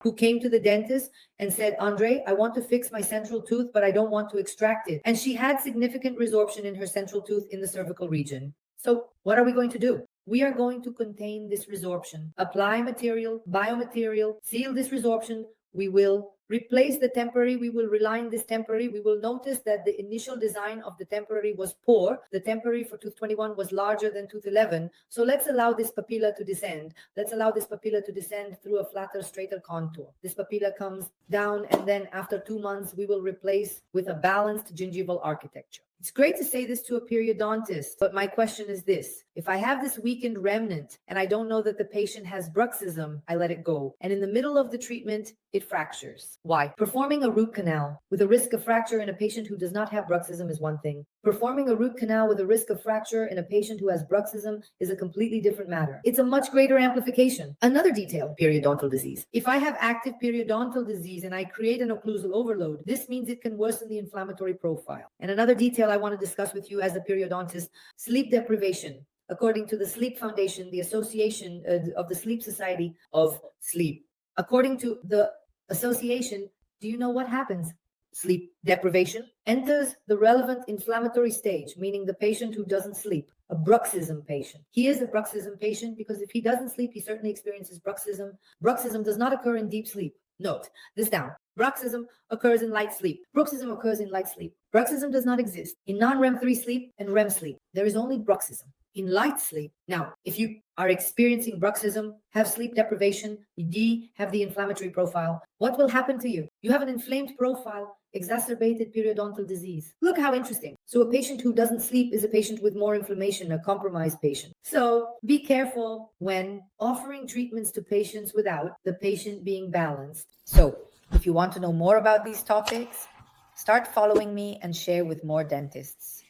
who came to the dentist and said, Andre, I want to fix my central tooth, but I don't want to extract it. And she had significant resorption in her central tooth in the cervical region. So what are we going to do? We are going to contain this resorption, apply material, biomaterial, seal this resorption. We will replace the temporary. We will reline this temporary. We will notice that the initial design of the temporary was poor. The temporary for tooth 21 was larger than tooth 11. So let's allow this papilla to descend. Let's allow this papilla to descend through a flatter, straighter contour. This papilla comes down, and then after 2 months, we will replace with a balanced gingival architecture. It's great to say this to a periodontist, but my question is this. If I have this weakened remnant and I don't know that the patient has bruxism, I let it go. And in the middle of the treatment, it fractures. Why? Performing a root canal with a risk of fracture in a patient who does not have bruxism is one thing. Performing a root canal with a risk of fracture in a patient who has bruxism is a completely different matter. It's a much greater amplification. Another detail, periodontal disease. If I have active periodontal disease and I create an occlusal overload, this means it can worsen the inflammatory profile. And another detail I want to discuss with you as a periodontist, sleep deprivation. According to the Sleep Foundation, the Association of the Sleep Society of Sleep. According to the association, do you know what happens? Sleep deprivation enters the relevant inflammatory stage, meaning the patient who doesn't sleep, a bruxism patient. He is a bruxism patient because if he doesn't sleep, he certainly experiences bruxism. Bruxism does not occur in deep sleep. Note this down. Bruxism occurs in light sleep. Bruxism occurs in light sleep. Bruxism does not exist in non-REM 3 sleep and REM sleep. There is only bruxism in light sleep. Now, if you are experiencing bruxism, have sleep deprivation, have the inflammatory profile, what will happen to you? You have an inflamed profile, exacerbated periodontal disease. Look how interesting. So a patient who doesn't sleep is a patient with more inflammation, a compromised patient. So be careful when offering treatments to patients without the patient being balanced. So if you want to know more about these topics, start following me and share with more dentists.